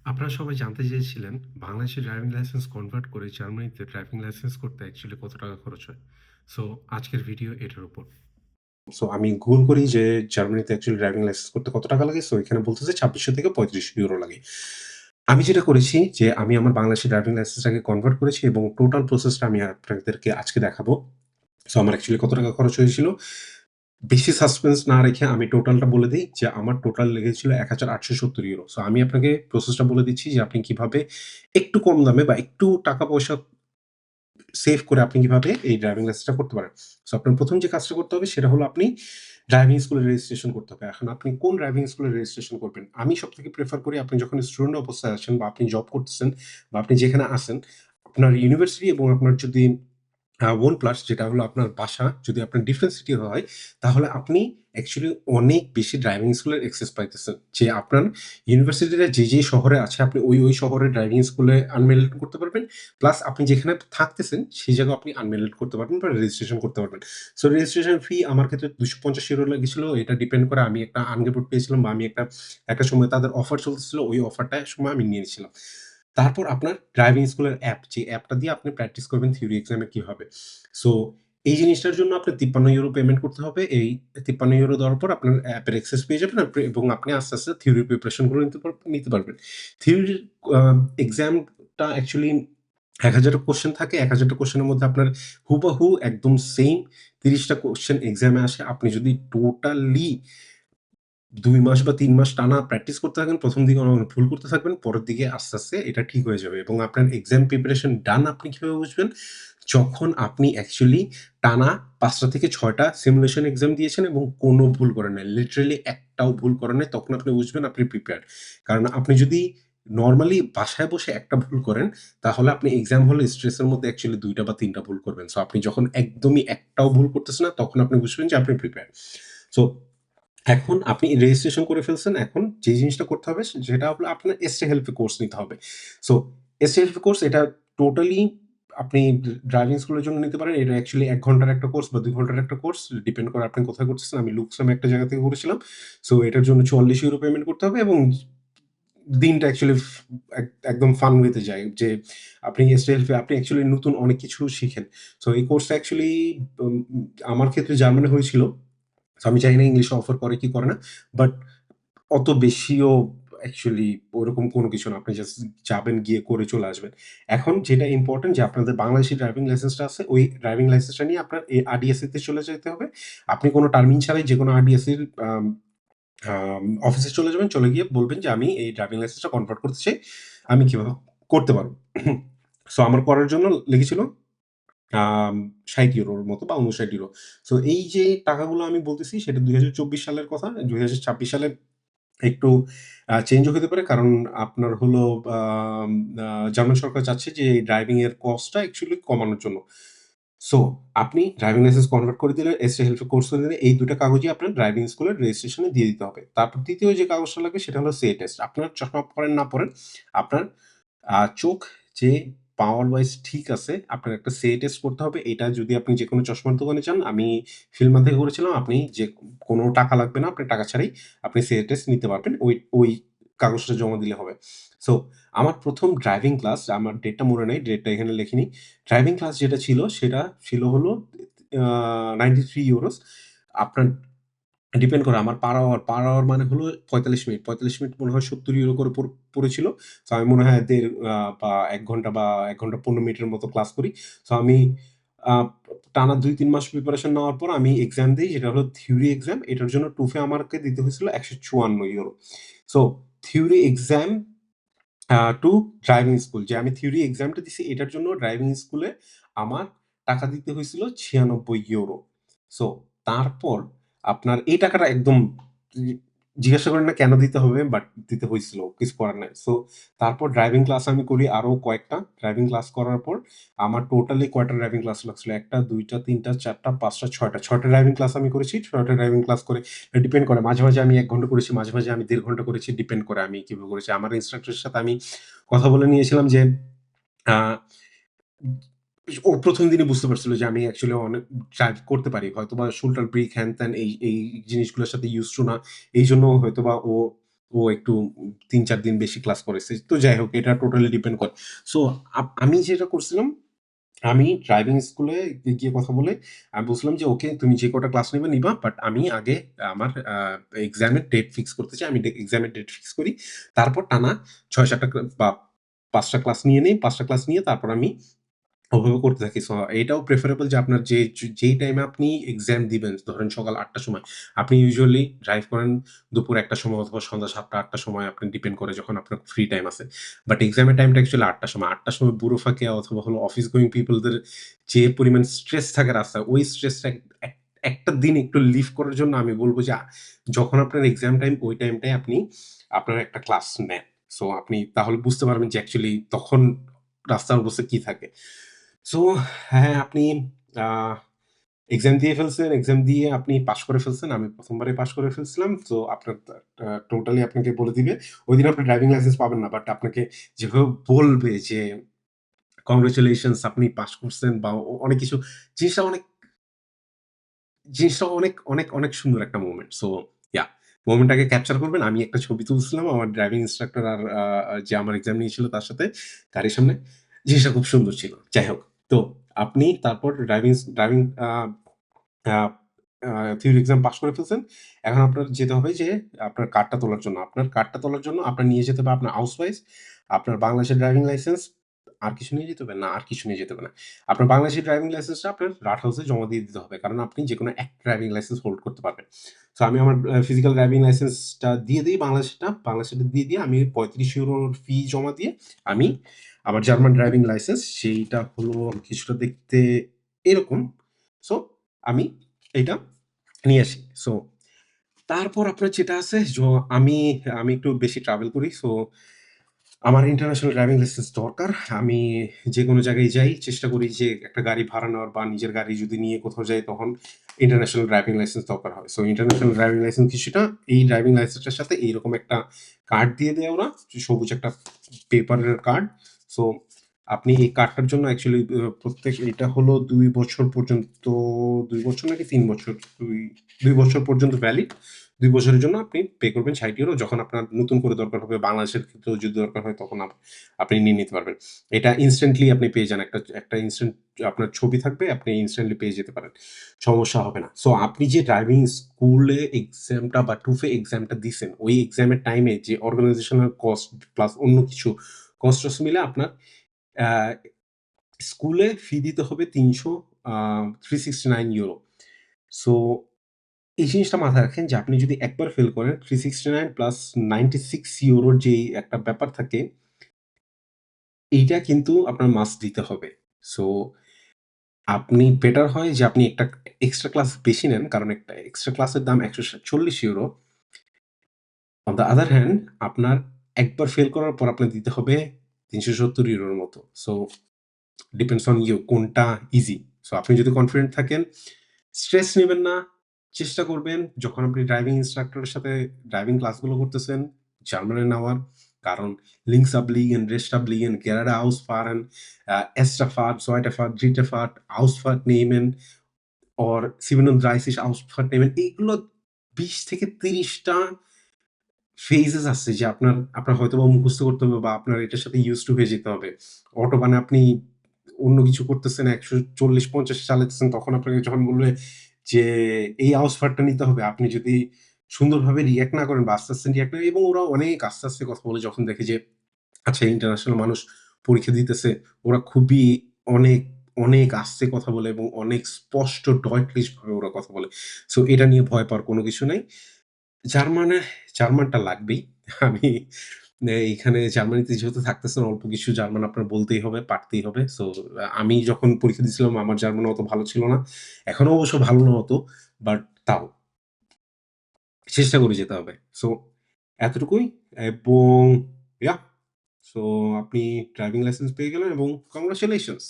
আপনারা সবাই জানতে চেয়েছিলেন, বাংলাদেশে ড্রাইভিং লাইসেন্স কনভার্ট করে জার্মানিতে ড্রাইভিং লাইসেন্স করতে অ্যাকচুয়ালি কত টাকা খরচ হয়? সো আজকের ভিডিও এটার উপর। সো আমি গুগল করি যে জার্মানিতে অ্যাকচুয়ালি ড্রাইভিং লাইসেন্স করতে কত টাকা লাগে? সো এখানে বলতেছে ২৬০০ থেকে ৩৫০০ ইউরো লাগে। আমি যেটা করেছি যে আমি আমার বাংলাদেশি ড্রাইভিং লাইসেন্সটাকে কনভার্ট করেছি এবং টোটাল প্রসেসটা আমি আপনাদেরকে আজকে দেখাবো। সো আমার অ্যাকচুয়ালি কত টাকা খরচ হয়েছিল? বেশি সাসপেন্স না রেখে আমি টোটালটা বলে দেই যে আমার টোটাল লেগেছিল ৳১,৮৭০ সো আমি আপনাকে প্রসেসটা বলে দিচ্ছি যে আপনি কিভাবে একটু কম দামে বা একটু টাকা-পয়সা সেভ করে আপনি কিভাবে এই ড্রাইভিং লাইসেন্সটা করতে পারেন। সো আপনার ১ম যে কাজটা করতে হবে সেটা হলো আপনি ড্রাইভিং স্কুলে রেজিস্ট্রেশন করতে হবে। এখন আপনি কোন ড্রাইভিং স্কুলে রেজিস্ট্রেশন করবেন? আমি সবথেকে প্রেফার করি আপনি যখন স্টুডেন্ট অবস্থায় আছেন বা আপনি জব করতেছেন বা আপনি যেখানে আছেন, আপনার ইউনিভার্সিটি এবং আপনার যদি ওন প্লাস যেটা হলো আপনার বাসা যদি আপনার ডিফারেন্ট সিটি হয়, তাহলে আপনি অ্যাকচুয়ালি অনেক বেশি ড্রাইভিং স্কুলের অ্যাক্সেস পাইতেছেন। যে আপনার ইউনিভার্সিটিটা যে শহরে আছে আপনি ওই শহরের ড্রাইভিং স্কুলে আনমেল্ড করতে পারবেন। প্লাস আপনি যেখানে থাকতেছেন সেই জায়গাও আপনি আনমেল্ড করতে পারবেন বা রেজিস্ট্রেশন করতে পারবেন। সো রেজিস্ট্রেশন ফি আমার ক্ষেত্রে ৳২৫০ লেগেছিল। এটা ডিপেন্ড করে আমি একটা আনরিপোর্ট পেয়েছিলাম বা আমি একটা সময় তাদের অফার চলতেছিল। ওই অফারটার সময় আমি নিয়ে নিয়েছিলাম। তারপর আপনার ড্রাইভিং স্কুলের অ্যাপ, যে অ্যাপটা দিয়ে আপনি প্র্যাকটিস করবেন থিওরি এক্সামে কিভাবে। সো এই জিনিসটার জন্য আপনার €৫৩ পেমেন্ট করতে হবে। এই €৫৩ দেওয়ার পর আপনার অ্যাপের অ্যাক্সেস পেয়ে যাবেন এবং আপনি আস্তে, আস্তে থিওরি প্রিপারেশন গুলো নিতে পারবেন। থিওরির আ এক্সামটা অ্যাকচুয়ালি ১,০০০ টা কোয়েশ্চেন থাকে। ১,০০০ টা কোয়েশ্চেনের মধ্যে আপনার হুবাহু একদম সেইম ৩০ টা কোয়েশ্চেন এক্সামে আসে। আপনি যদি টোটালি ২ মাস বা ৩ মাস টানা প্র্যাকটিস করতে থাকেন, ১ম দিকে অনেক ভুল করতে থাকবেন। পরের দিকে আস্তে, আস্তে এটা ঠিক হয়ে যাবে এবং আপনার এক্সাম প্রিপারেশন ডান আপনি কিভাবে বুঝবেন? যখন আপনি অ্যাকচুয়ালি টানা ৫ টা থেকে ৬ টা সিমুলেশন এক্সাম দিয়েছেন এবং কোনো ভুল করেন নাই। লিটারালি একটাও ভুল করেন নাই। তখন আপনি বুঝবেন আপনি প্রিপেয়ার্ড। কারণ আপনি যদি নরমালি বাসায় বসে একটা ভুল করেন, তাহলে আপনি এক্সাম হলে স্ট্রেসের মধ্যে অ্যাকচুয়ালি ২ টা বা ৩ টা ভুল করবেন। সো আপনি যখন একদমই একটাও ভুল করতেছেন না, তখন আপনি বুঝবেন যে আপনি প্রিপেয়ার্ড। সো এখন আপনি রেজিস্ট্রেশন করে ফেলছেন। এখন যে জিনিসটা করতে হবে সেটা হলো আপনার এসটি হেল্প কোর্স নিতে হবে। সো এসটি হেল্প কোর্স এটা টোটালি আপনি ড্রাইভিং স্কুলের জন্য নিতে পারেন। এটা অ্যাকচুয়ালি ১ ঘন্টার একটা কোর্স বা ২ ঘন্টার একটা কোর্স। ডিপেন্ড করে আপনি কোথায় করতেছেন। আমি লুকস নামে একটা জায়গা থেকে করেছিলাম। সো এটার জন্য €৪৪ পেমেন্ট করতে হবে এবং দিনটা অ্যাকচুয়ালি একদম ফান ওয়েতে যায় যে আপনি এসটি হেল্পে আপনি অ্যাকচুয়ালি নতুন অনেক কিছু শিখেন। সো এই কোর্সটা অ্যাকচুয়ালি উম আমার ক্ষেত্রে জার্মানি হয়েছিল। সো আমি জানি না ইংলিশে অফার করে কি করে না। বাট অত বেশিও অ্যাকচুয়ালি ওরকম কোনো কিছু না। আপনি জাস্ট যাবেন, গিয়ে করে চলে আসবেন। এখন যেটা ইম্পোর্টেন্ট যে আপনাদের বাংলাদেশী ড্রাইভিং লাইসেন্সটা আছে, ওই ড্রাইভিং লাইসেন্সটা নিয়ে আপনার এই আরডিএসএ তে চলে যেতে হবে। আপনি কোনো টার্মিং ছাড়াই যেকোনো আরডিএসএর আম আম অফিসে চলে যাবেন। চলে গিয়ে বলবেন যে, "আমি এই ড্রাইভিং লাইসেন্সটা কনভার্ট করতে চাই। আমি কিভাবে করতে পারব?" সো আমার করার জন্য লেগেছিল আম €৬০ র মতো বা €৫৯। সো এই যে টাকাগুলো আমি বলতেছি সেটা ২০২৪ সালের কথা। ২০২৬ সালে একটু চেঞ্জও হতে পারে। কারণ আপনার হলো আম আ জার্মান সরকার চাচ্ছে যে এই ড্রাইভিং এর কস্টটা অ্যাকচুয়ালি কমানোর জন্য। সো আপনি ড্রাইভিং লাইসেন্স কনভার্ট করে দিলে, এসটি হেল্প কোর্স করে দিলে এই ২ টা কাগজই আপনার ড্রাইভিং স্কুলের রেজিস্ট্রেশনে দিয়ে দিতে হবে। তারপর ২য় যে কাগজটা লাগবে সেটা হলো সিএ টেস্ট। আপনার চশমা পড়েন না পড়েন, আপনার চোখ যে পাওয়ার ওয়াইজ ঠিক আছে, আপনার একটা সিএ টেস্ট করতে হবে। এটা যদি আপনি যেকোনো চশমার দোকানে যান, আমি ফিল্মা থেকে করেছিলাম। আপনি যে কোনো টাকা লাগবে না, আপনার টাকা ছাড়াই আপনি সিএ টেস্ট নিতে পারবেন। ওই কাগজটা জমা দিলে হবে। সো আমার ১ম ড্রাইভিং ক্লাস, আমার ডেটটা মনে নাই, ডেটটা এখানে লেখিনি। ড্রাইভিং ক্লাস যেটা ছিল সেটা ছিল হলো আ €93 আপনার ডিপেন্ড করে আমার পার আওয়ার মানে হলো ৪৫ মিনিট। ৪৫ মিনিট মনে হয় €৭০ করে পড়েছিল। সো আমি মনে হয় ১.৫ বা ১ ঘন্টা বা ১ ঘন্টা ১৫ মিনিটের মতো ক্লাস করি। সো আমি আ টানা ২-৩ মাস প্রিপারেশন নেওয়ার পর আমি এক্সাম দেই যেটা হলো থিওরি এক্সাম। এটার জন্য TOEFE আমাকে দিতে হয়েছিল €১৫৪। So theory exam two driving school, যে আমি থিওরি এক্সামটা দিছি এটার জন্য ড্রাইভিং স্কুলে আমার টাকা দিতে হয়েছিল €৯৬। সো তারপর আপনার এই টাকাটা একদম জি জিজ্ঞাসা করেন না কেন দিতে হবে? বাট দিতে হইছিল। কিছু করার নাই। সো তারপর ড্রাইভিং ক্লাস আমি করি আরো কয়েকটা। ড্রাইভিং ক্লাস করার পর আমার টোটালি কয়টা ড্রাইভিং ক্লাস লাগছিল? ১ টা, ২ টা, ৩ টা, ৪ টা, ৫ টা, ৬ টা। ৬ টা ড্রাইভিং ক্লাস আমি করেছি। ৬ টা ড্রাইভিং ক্লাস করে ডিপেন্ড করে। মাঝে, মাঝে আমি ১ ঘন্টা করেছি, মাঝে, মাঝে আমি ১.৫ ঘন্টা করেছি। ডিপেন্ড করে আমি কিভাবে করেছি। আমার ইন্সট্রাক্টরের সাথে আমি কথা বলে নিয়েছিলাম যে আ ও ১ম দিনই বুঝতে পারছিল যে আমি অ্যাকচুয়ালি অনেক ড্রাইভ করতে পারি। হয়তোবা শোল্ডার ব্রেক হ্যান-ত্যান এই জিনিসগুলোর সাথে used to না। এইজন্য হয়তোবা ও ও একটু ৩-৪ দিন বেশি ক্লাস করেছে। তো যাই হোক এটা টোটালি ডিপেন্ড করে। সো আমি যেটা করছিলাম, আমি ড্রাইভিং স্কুলে গিয়ে কথা বলে আমি বলছিলাম যে, "ওকে তুমি যে কটা ক্লাস নিবা, নিবা। বাট আমি আগে আমার এক্সামের ডেট ফিক্স করতে চাই। আমি এক্সামের ডেট ফিক্স করি। তারপর টানা ৬-৭ টা বা ৫ টা ক্লাস নিয়ে নেই। ৫ টা ক্লাস নিয়ে তারপর আমি ওভাবে করতে থাকি।" সো এটাও প্রেফারেবল যে আপনার যেই টাইমে আপনি এক্সাম দিবেন, ধরেন সকাল ৮ টার সময়। আপনি ইউজুয়ালি ড্রাইভ করেন দুপুর ১ টার সময় অথবা সন্ধ্যা ৭ টা ৮ টার সময় আপনি ডিপেন্ড করে যখন আপনার ফ্রি টাইম আছে। বাট এক্সামের টাইমটা অ্যাকচুয়ালি ৮ টার সময়। ৮ টার সময় বুড়ো ফাঁকে অথবা হলো অফিস গোয়িং পিপল দের যে পরিমাণ স্ট্রেস থাকে রাস্তায়, ওই স্ট্রেসটা এক একটা দিন একটু লিভ করার জন্য আমি বলব যে যখন আপনার এক্সাম টাইম ওই টাইমটায় আপনি আপনার একটা ক্লাস নেন। সো আপনি তাহলে বুঝতে পারবেন যে অ্যাকচুয়ালি তখন রাস্তার অবস্থা কি থাকে। সো হ্যাঁ, আপনি আ এক্সাম দিয়ে ফেলছেন। এক্সাম দিয়ে আপনি পাস করে ফেলছেন। আমি ১ম বারেই পাস করে ফেলছিলাম। সো আপনার টোটালি আপনাকে বলে দিবে। ঐদিন আপনি ড্রাইভিং লাইসেন্স পাবেন না। বাট আপনাকে যেভাবে বলবে যে, "কংগ্রাচুলেশনস আপনি পাস করছেন" বা অনেক কিছু জিনিসটা অনেক জিনিসটা অনেক, অনেক, অনেক সুন্দর একটা মোমেন্ট। সো মোমেন্টটাকে ক্যাপচার করবেন। আমি একটা ছবি তুলছিলাম আমার ড্রাইভিং ইন্সট্রাক্টর আর যে আমার এক্সাম নিয়েছিল তার সাথে গাড়ির সামনে। জিনিসটা খুব সুন্দর ছিল। যাই হোক। তো আপনি তারপর ড্রাইভিং আ আ থিওরি এক্সাম পাস করে ফেলছেন। এখন আপনার যেতে হবে যে আপনার কার্ডটা তোলার জন্য। আপনার কার্ডটা তোলার জন্য আপনার নিয়ে যেতে হবে আপনার হাউসওয়াইস, আপনার বাংলাদেশের ড্রাইভিং লাইসেন্স। আর কিছু নিয়ে যেতে হবে? না, আর কিছু নিয়ে যেতে হবে না। আপনার বাংলাদেশী ড্রাইভিং লাইসেন্সটা আপনার রাট হাউসে জমা দিয়ে দিতে হবে। কারণ আপনি যেকোনো একটা ড্রাইভিং লাইসেন্স হোল্ড করতে পারবেন। সো আমি আমার ফিজিক্যাল ড্রাইভিং লাইসেন্সটা দিয়ে দেই বাংলাদেশেরটা। বাংলাদেশেরটা দিয়ে আমি €৩৫ ফি জমা দিয়ে আমি আমার জার্মান ড্রাইভিং লাইসেন্স সেইটা হলো কিছুটা দেখতে এরকম। সো আমি এইটা নিয়ে আসি। সো তারপর আপনার যেটা আছে আমি আমি একটু বেশি ট্রাভেল করি। সো আমার ইন্টারন্যাশনাল ড্রাইভিং লাইসেন্স দরকার। আমি যেকোনো জায়গায় যাই চেষ্টা করি যে একটা গাড়ি ভাড়া নেওয়ার বা নিজের গাড়ি যদি নিয়ে কোথাও যাই তখন ইন্টারন্যাশনাল ড্রাইভিং লাইসেন্স দরকার হয়। সো ইন্টারন্যাশনাল ড্রাইভিং লাইসেন্স কিছুটা এই ড্রাইভিং লাইসেন্সটার সাথে এইরকম একটা কার্ড দিয়ে দেয় ওরা। সবুজ একটা পেপারের কার্ড। সো আপনি এই কার্ডটার জন্য অ্যাকচুয়ালি প্রত্যেক এটা হলো ২ বছর পর্যন্ত ২ বছর নাকি ৩ বছর? ২ বছর পর্যন্ত ভ্যালিড। ২ বছরের জন্য আপনি পে করবেন €৬০ যখন আপনার নতুন করে দরকার হবে বাংলাদেশের ক্ষেত্রেও যদি দরকার হয় তখন আপনি নিয়ে নিতে পারবেন। এটা ইনস্ট্যান্টলি আপনি পেয়ে যান। একটা ইনস্ট্যান্ট আপনার ছবি থাকবে, আপনি ইনস্ট্যান্টলি পেয়ে যেতে পারেন। সমস্যা হবে না। সো আপনি যে ড্রাইভিং স্কুলে এক্সামটা বা টুফে এক্সামটা দিছেন, ওই এক্সামের টাইমে যে অর্গানাইজেশনাল কস্ট প্লাস অন্য কিছু কস্ট-টস্ট মিলে আপনার অ্যা স্কুলে ফি দিতে হবে ৩০০ আ €369 সো এই জিনিসটা মাথায় রাখেন যে আপনি যদি একবার ফেল করেন 369 প্লাস 96 ইউরোর যেই একটা ব্যাপার থাকে, এইটা কিন্তু আপনার মাস্ট দিতে হবে। সো আপনি বেটার হয় যে আপনি একটা এক্সট্রা ক্লাস বেশি নেন। কারণ একটা এক্সট্রা ক্লাসের দাম €১৪০ অন দ্যা আদার হ্যান্ড আপনার একবার ফেল করার পর আপনার দিতে হবে €৩৭০ র মতো। সো ডিপেন্ডস অন ইউ কোনটা ইজি। সো আপনি যদি কনফিডেন্ট থাকেন, স্ট্রেস নিবেন না। চেষ্টা করবেন যখন আপনি ড্রাইভিং ইন্সট্রাক্টরের সাথে ড্রাইভিং ক্লাসগুলো করতেছেন, জার্মানি নেওয়ার। কারণ links abliegen, rechts abliegen, geradeaus fahren, erste Fahrt, zweite Fahrt, dritte Fahrt, Ausfahrt nehmen or 37 Ausfahrt nehmen। এইগুলো ২০ থেকে ৩০ টা ফেজেস আছে যে আপনার হয়তোবা মুখস্থ করতে হবে বা আপনার এটার সাথে used to হয়ে যেতে হবে। অটোবানে আপনি অন্য কিছু করতেছেন ১৪০-৫০ চালাচ্ছেন তখন আপনাকে যখন বলবে যে এই আউসফারটা নিতে হবে। আপনি যদি সুন্দরভাবে রিঅ্যাক্ট না করেন বা আস্তে, আস্তে রিঅ্যাক্ট না এবং ওরা অনেক আস্তে, আস্তে কথা বলে যখন দেখে যে আচ্ছা ইন্টারন্যাশনাল মানুষ পরীক্ষা দিতেছে। ওরা খুবই অনেক, অনেক আস্তে কথা বলে এবং অনেক স্পষ্ট ডয়েটলিশ ভাবে ওরা কথা বলে। সো এটা নিয়ে ভয় পাওয়ার কোন কিছু নাই। জার্মানে জার্মানটা লাগবেই। আমি এইখানে জার্মানিতে যেহেতু থাকতেছেন অল্প কিছু জার্মান আপনার বলতেই হবে, পারতেই হবে। সো আমি যখন পরীক্ষা দিছিলাম আমার জার্মান অত ভালো ছিল না। এখনো অবশ্য ভালো না অত। বাট তাও চেষ্টা করে যেতে হবে। সো এতটুকুই এবং ইয়াহ! সো আপনি ড্রাইভিং লাইসেন্স পেয়ে গেলেন এবং কংগ্রাচুলেশনস!